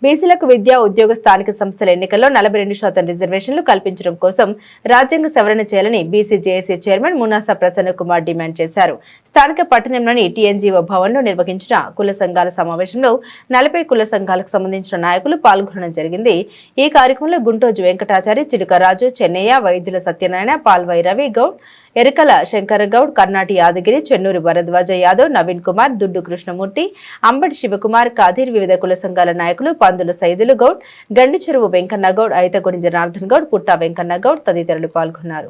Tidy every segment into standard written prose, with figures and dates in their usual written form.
బీసీలకు విద్యా ఉద్యోగ స్థానిక సంస్థల ఎన్నికల్లో 42% రిజర్వేషన్లు కల్పించడం కోసం రాజ్యాంగ సవరణ చేయాలని BC JAC chairman Munasa Prasanna Kumar demand చేశారు. స్థానిక పట్టణంలోని టీఎన్జీఓ భవన్లో నిర్వహించిన కుల సంఘాల సమావేశంలో 40 కుల సంఘాలకు సంబంధించిన నాయకులు పాల్గొనడం జరిగింది. ఈ కార్యక్రమంలో గుంటోజు వెంకటాచారి, చిలుకరాజు, చెన్నయ్య, వైద్యుల సత్యనారాయణ, పాల్వై రవి గౌడ్, ఎరకల శంకరగౌడ్, కర్నాటి యాదగిరి, చెన్నూరు భరద్వాజ యాదవ్, నవీన్ కుమార్, దుడ్డు కృష్ణమూర్తి, అంబటి శివకుమార్, కాదీర్, వివిధ కుల సంఘాల నాయకులు పందుల సైదులు గౌడ్, గండి చెరువు వెంకన్న గౌడ్, ఐతగొడి జనార్దన్ గౌడ్, పుట్టా వెంకన్న గౌడ్ తదితరులు పాల్గొన్నారు.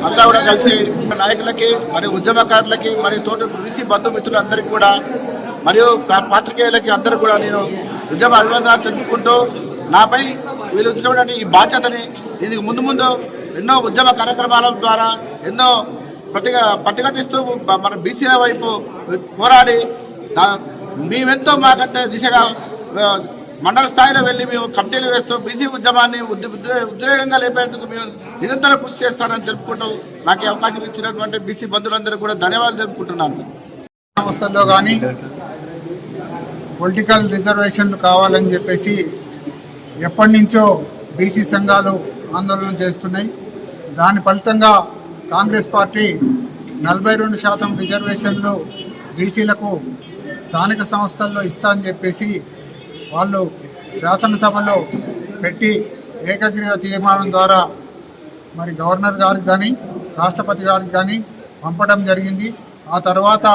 అంతా కూడా కలిసి నాయకులకి మరియు ఉద్యమకారులకి మరియు తోటి బీసీ బంధుమిత్రులందరికీ కూడా మరియు పాత్రికేయులకి అందరూ కూడా నేను ఉద్యమ అభివందనాలు తెలుపుకుంటూ నాపై వీళ్ళు ఇచ్చినటువంటి ఈ బాధ్యతని దీనికి ముందు ఎన్నో ఉద్యమ కార్యక్రమాల ద్వారా ఎన్నో ప్రతిఘటిస్తూ మన బీసీల వైపు పోరాడి మేమెంతో మాకంతే దిశగా మండల స్థాయిలో వెళ్ళి మేము కమిటీలు వేస్తూ బీసీ ఉద్యమాన్ని ఉద్రేకంగా లేపేందుకు మేము నిరంతరం కృషి చేస్తానని తెలుపుకుంటూ నాకు ఈ అవకాశం ఇచ్చినటువంటి బీసీ బంధువులందరూ కూడా ధన్యవాదాలు తెలుపుకుంటున్నాను. సంస్థల్లో కానీ పొలిటికల్ రిజర్వేషన్లు కావాలని చెప్పేసి ఎప్పటి నుంచో బీసీ సంఘాలు ఆందోళన చేస్తున్నాయి. దాని ఫలితంగా కాంగ్రెస్ పార్టీ 42% రిజర్వేషన్లు బీసీలకు స్థానిక సంస్థల్లో ఇస్తా అని చెప్పేసి వాళ్ళు శాసనసభలో పెట్టి ఏకగ్రీవ తీర్మానం ద్వారా మరి గవర్నర్ గారికి కానీ రాష్ట్రపతి గారికి కానీ పంపడం జరిగింది. ఆ తర్వాత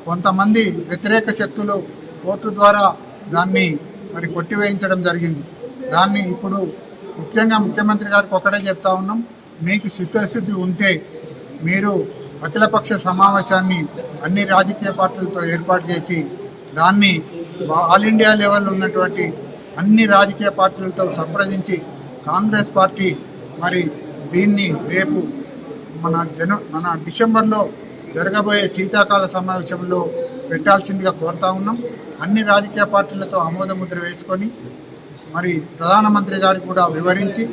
కొంతమంది వ్యతిరేక శక్తులు కోర్టు ద్వారా దాన్ని మరి కొట్టివేయించడం జరిగింది. దాన్ని ఇప్పుడు ముఖ్యంగా ముఖ్యమంత్రి గారికి ఒకటే చెప్తా ఉన్నాం, మీకు చిత్తశుద్ధి ఉంటే మీరు అఖిలపక్ష సమావేశాన్ని అన్ని రాజకీయ పార్టీలతో ఏర్పాటు చేసి దాన్ని ఆల్ ఇండియా లెవెల్లో ఉన్నటువంటి అన్ని రాజకీయ పార్టీలతో సంప్రదించి కాంగ్రెస్ పార్టీ మరి దీన్ని రేపు మన డిసెంబర్లో జరగబోయే శీతాకాల సమావేశంలో పెట్టాల్సిందిగా కోరుతా ఉన్నాం. అన్ని రాజకీయ పార్టీలతో ఆమోదముద్ర వేసుకొని మరి ప్రధానమంత్రి గారికి కూడా వివరించి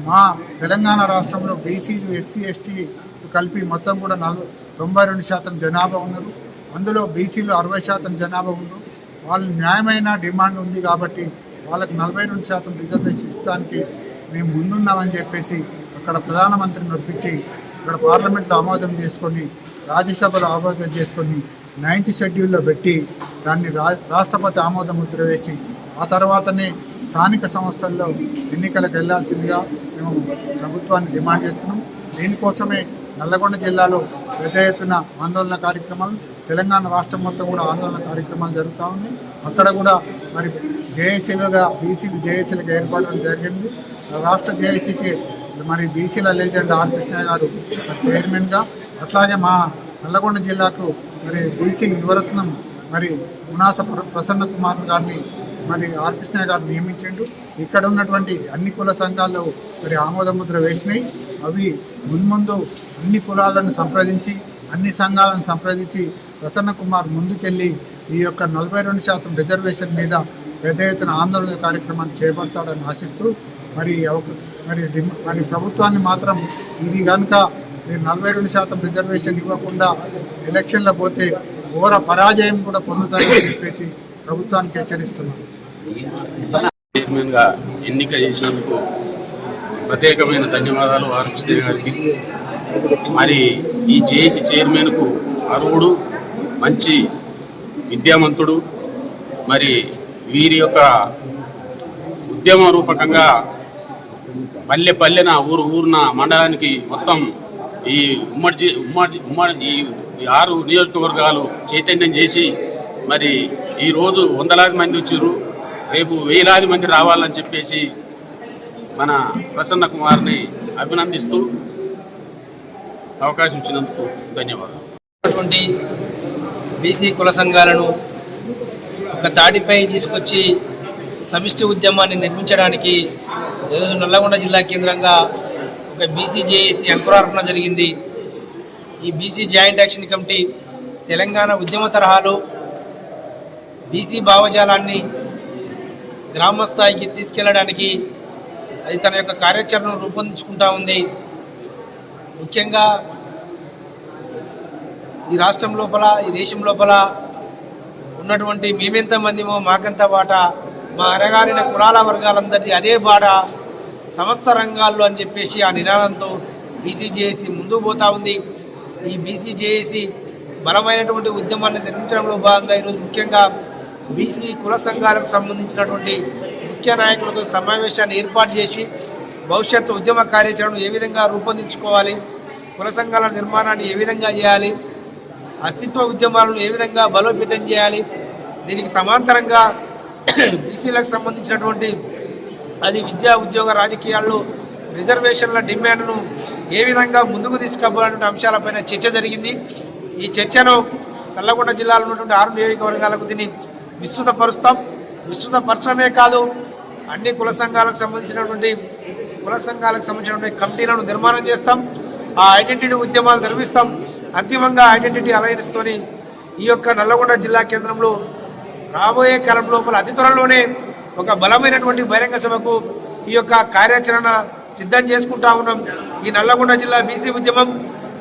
మా తెలంగాణ రాష్ట్రంలో బీసీలు, ఎస్సీ, ఎస్టీ కలిపి మొత్తం కూడా 92% జనాభా ఉన్నారు. అందులో బీసీలు 60% జనాభా ఉన్నారు. వాళ్ళ న్యాయమైన డిమాండ్ ఉంది కాబట్టి వాళ్ళకు 42% రిజర్వేషన్ ఇస్తానికి మేము ముందున్నామని చెప్పేసి అక్కడ ప్రధానమంత్రిని ఒప్పించి ఇక్కడ పార్లమెంట్లో ఆమోదం చేసుకొని రాజ్యసభలో ఆమోదం చేసుకొని 9th షెడ్యూల్లో పెట్టి దాన్ని రాష్ట్రపతి ఆమోద ముద్ర వేసి ఆ తర్వాతనే స్థానిక సంస్థల్లో ఎన్నికలకు వెళ్లాల్సిందిగా మేము ప్రభుత్వాన్ని డిమాండ్ చేస్తున్నాం. దీనికోసమే నల్లగొండ జిల్లాలో పెద్ద ఎత్తున ఆందోళన కార్యక్రమాలు, తెలంగాణ రాష్ట్రం మొత్తం కూడా ఆందోళన కార్యక్రమాలు జరుగుతూ ఉన్నాయి. అక్కడ కూడా మరి జేఏసీలుగా బీసీలు జేఏసీలుగా ఏర్పడడం జరిగింది. రాష్ట్ర జేఏసీకి మరి బీసీల లెజెండ్ ఆర్ కృష్ణ గారు చైర్మన్గా, అట్లాగే మా నల్లగొండ జిల్లాకు మరి బీసీ యువరత్నం మరి మునాస ప్రసన్న కుమార్ గారిని మరి ఆర్ కృష్ణ గారు నియమించిండు. ఇక్కడ ఉన్నటువంటి అన్ని కుల సంఘాల్లో మరి ఆమోదముద్ర వేసినాయి. అవి మున్ముందు అన్ని కులాలను సంప్రదించి అన్ని సంఘాలను సంప్రదించి ప్రసన్న కుమార్ ముందుకెళ్ళి ఈ యొక్క 42% రిజర్వేషన్ మీద పెద్ద ఎత్తున ఆందోళన కార్యక్రమాన్ని చేపడతాడని ఆశిస్తూ మరి మరి ప్రభుత్వాన్ని మాత్రం ఇది కనుక మీరు 42% రిజర్వేషన్ ఇవ్వకుండా ఎలక్షన్లో పోతే ఘోర పరాజయం కూడా పొందుతారని చెప్పేసి ప్రభుత్వానికి హెచ్చరిస్తున్నారు. చైర్మన్గా ఎన్నిక చేసినందుకు ప్రత్యేకమైన ధన్యవాదాలు ఆర్కృష్ణ గారికి. మరి ఈ జేఏసీ చైర్మన్కు అర్హుడు, మంచి విద్యావంతుడు. మరి వీరి యొక్క ఉద్యమ రూపకంగా పల్లె పల్లెన ఊరున మండలానికి మొత్తం ఈ ఉమ్మడి ఈ 6 నియోజకవర్గాలు చైతన్యం చేసి మరి ఈరోజు వందలాది మంది వచ్చారు, రేపు వేలాది మంది రావాలని చెప్పేసి మన ప్రసన్న కుమార్ని అభినందిస్తూ అవకాశం ఇచ్చినందుకు ధన్యవాదాలు. అటువంటి బీసీ కుల సంఘాలను ఒక తాటిపై తీసుకొచ్చి సమిష్టి ఉద్యమాన్ని నిర్మించడానికి ఈరోజు నల్లగొండ జిల్లా కేంద్రంగా ఒక బీసీ జేఏసీ అంకురార్పణ జరిగింది. ఈ BC joint action committee Telangana ఉద్యమ తరహాలో బీసీ భావజాలాన్ని గ్రామ స్థాయికి తీసుకెళ్లడానికి అది తన యొక్క కార్యాచరణను రూపొందించుకుంటా ఉంది. ముఖ్యంగా ఈ రాష్ట్రం లోపల, ఈ దేశం లోపల ఉన్నటువంటి మేమెంత మందిమో మాకంత వాటా మా అరగారిన కులాల వర్గాలందరిది అదే బాట సమస్త రంగాల్లో అని చెప్పేసి ఆ నినాదంతో బీసీజేఏసీ ముందుకు పోతా ఉంది. ఈ బీసీజేఏసీ బలమైనటువంటి ఉద్యమాన్ని నిర్మించడంలో భాగంగా ఈరోజు ముఖ్యంగా బీసీ కుల సంఘాలకు సంబంధించినటువంటి ముఖ్య నాయకులతో సమావేశాన్ని ఏర్పాటు చేసి భవిష్యత్తు ఉద్యమ కార్యాచరణను ఏ విధంగా రూపొందించుకోవాలి, కుల సంఘాల నిర్మాణాన్ని ఏ విధంగా చేయాలి, అస్తిత్వ ఉద్యమాలను ఏ విధంగా బలోపేతం చేయాలి, దీనికి సమాంతరంగా బీసీలకు సంబంధించినటువంటి అది విద్యా ఉద్యోగ రాజకీయాల్లో రిజర్వేషన్ల డిమాండ్ను ఏ విధంగా ముందుకు తీసుకుపోవాలనే అంశాలపైన చర్చ జరిగింది. ఈ చర్చను నల్లగొండ జిల్లాలో ఉన్నటువంటి 6 నియోజకవర్గాలకు దీన్ని విస్తృతపరచడమే కాదు, అన్ని కుల సంఘాలకు సంబంధించినటువంటి కమిటీలను నిర్మాణం చేస్తాం. ఆ ఐడెంటిటీ ఉద్యమాలు నిర్మిస్తాం. అంతిమంగా ఐడెంటిటీ అలయన్స్తోని ఈ యొక్క నల్లగొండ జిల్లా కేంద్రంలో రాబోయే కాలం లోపల అతి త్వరలోనే ఒక బలమైనటువంటి బహిరంగ సభకు ఈ యొక్క కార్యాచరణ సిద్ధం చేసుకుంటా ఉన్నాం. ఈ నల్లగొండ జిల్లా బీసీ ఉద్యమం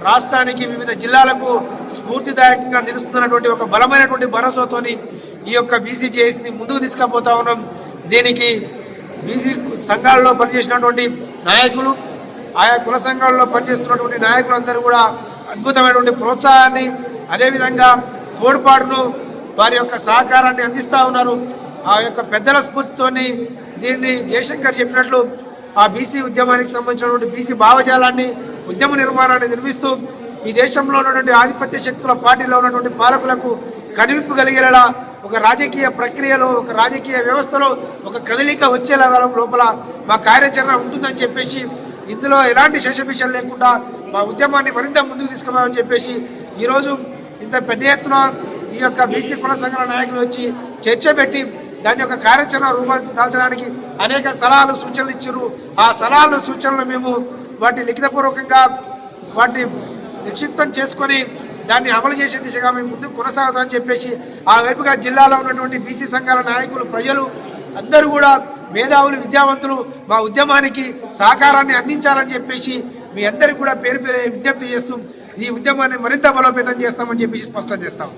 రాష్ట్రానికి వివిధ జిల్లాలకు స్ఫూర్తిదాయకంగా నిలుస్తున్నటువంటి ఒక బలమైనటువంటి భరోసాతోని ఈ యొక్క బీసీజేఏసీని ముందుకు తీసుకుపోతా ఉన్నాం. దీనికి బీసీ సంఘాలలో పనిచేసినటువంటి నాయకులు, ఆయా కుల సంఘాలలో పనిచేస్తున్నటువంటి నాయకులందరూ కూడా అద్భుతమైనటువంటి ప్రోత్సాహాన్ని, అదేవిధంగా తోడ్పాటును, వారి యొక్క సహకారాన్ని అందిస్తూ ఉన్నారు. ఆ యొక్క పెద్దల స్ఫూర్తితోని దీన్ని జయశంకర్ చెప్పినట్లు ఆ బీసీ ఉద్యమానికి సంబంధించినటువంటి బీసీ భావజాలాన్ని, ఉద్యమ నిర్మాణాన్ని నిర్మిస్తూ ఈ దేశంలో ఉన్నటువంటి ఆధిపత్య శక్తుల పార్టీలో ఉన్నటువంటి పాలకులకు కనివిప్పు కలిగేలా ఒక రాజకీయ ప్రక్రియలో, ఒక రాజకీయ వ్యవస్థలో ఒక కదలిక వచ్చేలాగా లోపల మా కార్యాచరణ ఉంటుందని చెప్పేసి, ఇందులో ఎలాంటి శేషభిషం లేకుండా మా ఉద్యమాన్ని మరింత ముందుకు తీసుకుపోవాలని చెప్పేసి ఈరోజు ఇంత పెద్ద ఎత్తున ఈ యొక్క బీసీ కుల సంఘాల నాయకులు వచ్చి చర్చ పెట్టి దాని యొక్క కార్యాచరణ రూపొందించడానికి అనేక సలహాలు సూచనలు ఇచ్చారు. ఆ సలహాలు సూచనలు మేము వాటిని లిఖితపూర్వకంగా వాటిని నిక్షిప్తం చేసుకొని దాన్ని అమలు చేసే దిశగా మేము ముందుకు కొనసాగుతామని చెప్పేసి ఆ వైపుగా జిల్లాలో ఉన్నటువంటి బీసీ సంఘాల నాయకులు, ప్రజలు అందరూ కూడా మేధావులు, విద్యావంతులు మా ఉద్యమానికి సహకారాన్ని అందించాలని చెప్పేసి మీ అందరికీ కూడా పేరు విజ్ఞప్తి చేస్తూ ఈ ఉద్యమాన్ని మరింత బలోపేతం చేస్తామని చెప్పేసి స్పష్టం చేస్తాం.